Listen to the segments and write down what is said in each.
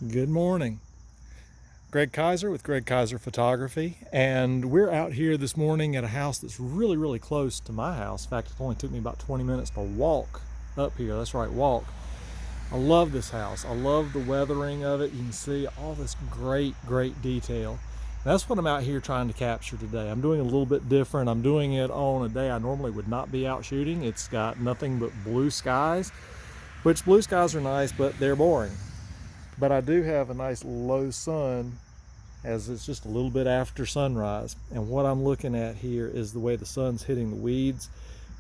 Good morning. Greg Kaiser with Greg Kaiser Photography, and we're out here this morning at a house that's really close to my house. In fact, it only took me about 20 minutes to walk up here. That's right, walk. I love this house. I love the weathering of it. You can see all this great detail. That's what I'm out here trying to capture today. I'm doing a little bit different. I'm doing it on a day I normally would not be out shooting. It's got nothing but blue skies, which blue skies are nice, but they're boring. But I do have a nice low sun as it's just a little bit after sunrise. And what I'm looking at here is the way the sun's hitting the weeds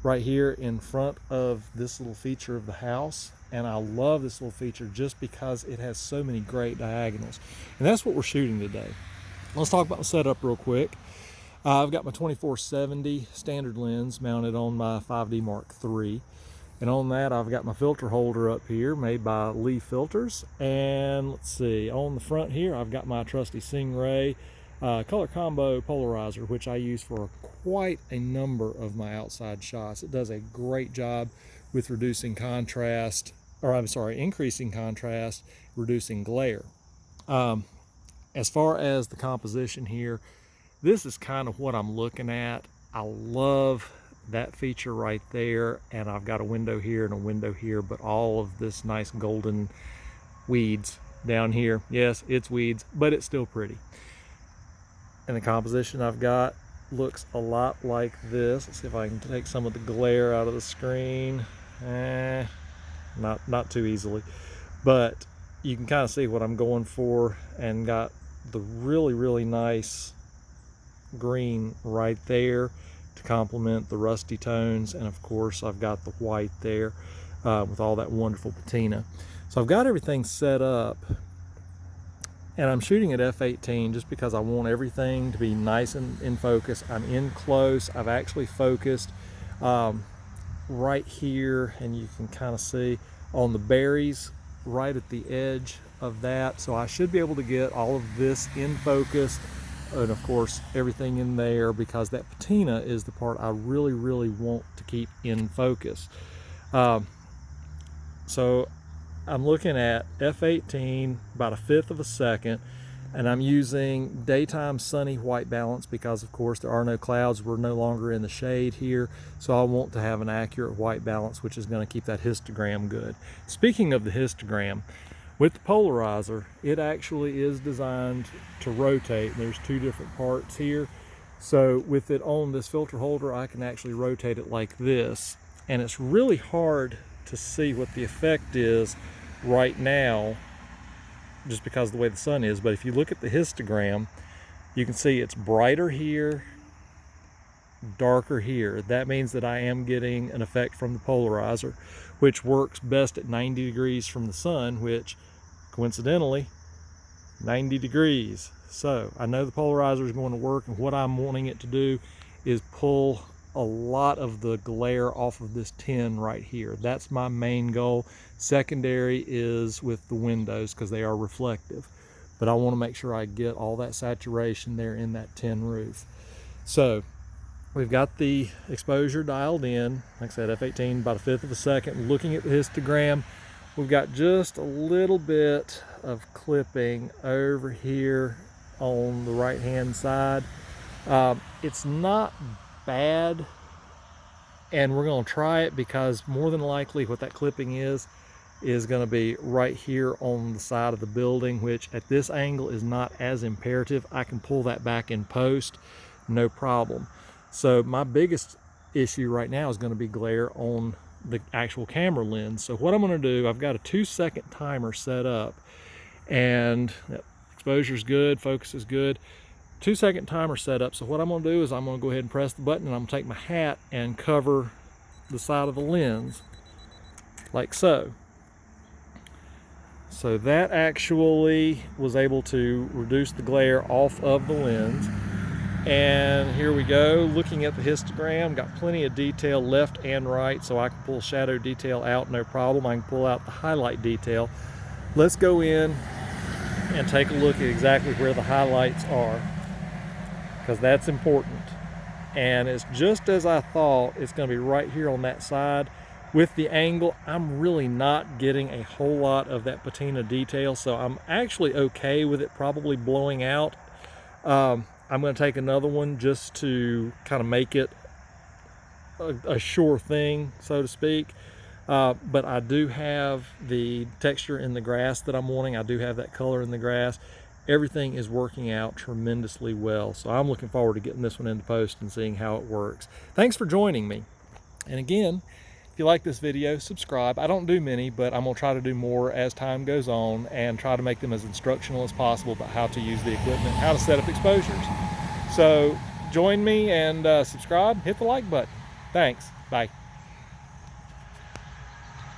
right here in front of this little feature of the house. And I love this little feature just because it has so many great diagonals. And that's what we're shooting today. Let's talk about the setup real quick. I've got my 24-70 standard lens mounted on my 5D Mark III. And on that, I've got my filter holder up here made by Lee Filters. And let's see, on the front here, I've got my trusty Stingray color combo polarizer, which I use for quite a number of my outside shots. It does a great job with reducing contrast, or I'm sorry, increasing contrast, reducing glare. As far as the composition here, this is kind of what I'm looking at. I love that feature right there, and I've got a window here and a window here, but all of this nice golden weeds down here. Yes, it's weeds, but it's still pretty. And the composition I've got looks a lot like this. Let's see if I can take some of the glare out of the screen. Not too easily, but you can kind of see what I'm going for, and got the really nice green right there to complement the rusty tones. And of course I've got the white there with all that wonderful patina. So I've got everything set up, and I'm shooting at f/18 just because I want everything to be nice and in focus. I'm in close. I've actually focused right here, and you can kind of see on the berries right at the edge of that. So I should be able to get all of this in focus, and of course everything in there, because that patina is the part I really want to keep in focus. So I'm looking at f/18, about 1/5 of a second, and I'm using daytime sunny white balance because of course there are no clouds. We're no longer in the shade here, so I want to have an accurate white balance, which is going to keep that histogram good. Speaking of the histogram, with the polarizer, it actually is designed to rotate. There's two different parts here. So with it on this filter holder, I can actually rotate it like this. And it's really hard to see what the effect is right now, just because of the way the sun is. But if you look at the histogram, you can see it's brighter here, darker here. That means that I am getting an effect from the polarizer, which works best at 90 degrees from the sun, which coincidentally 90 degrees. So I know the polarizer is going to work, and what I'm wanting it to do is pull a lot of the glare off of this tin right here. That's my main goal. Secondary is with the windows because they are reflective, but I want to make sure I get all that saturation there in that tin roof. So we've got the exposure dialed in, like I said, f/18, about 1/5 of a second. Looking at the histogram, we've got just a little bit of clipping over here on the right hand side. It's not bad, and we're going to try it because more than likely what that clipping is going to be right here on the side of the building, which at this angle is not as imperative. I can pull that back in post, no problem. So my biggest issue right now is going to be glare on the actual camera lens. So what I'm going to do, I've got a 2-second timer set up, and exposure is good, focus is good, 2-second timer set up. So what I'm going to do is I'm going to go ahead and press the button, and I'm going to take my hat and cover the side of the lens like so. So that actually was able to reduce the glare off of the lens. And here we go, looking at the histogram, got plenty of detail left and right, so I can pull shadow detail out, no problem. I can pull out the highlight detail. Let's go in and take a look at exactly where the highlights are, because that's important. And it's just as I thought. It's going to be right here on that side with the angle, I'm really not getting a whole lot of that patina detail, so I'm actually okay with it probably blowing out. I'm going to take another one just to kind of make it a sure thing, so to speak. But I do have the texture in the grass that I'm wanting. I do have that color in the grass. Everything is working out tremendously well, so I'm looking forward to getting this one into post and seeing how it works. Thanks for joining me. And again, if you like this video, subscribe. I don't do many, but I'm gonna try to do more as time goes on and try to make them as instructional as possible about how to use the equipment, how to set up exposures. So join me and subscribe, hit the like button. Thanks, bye.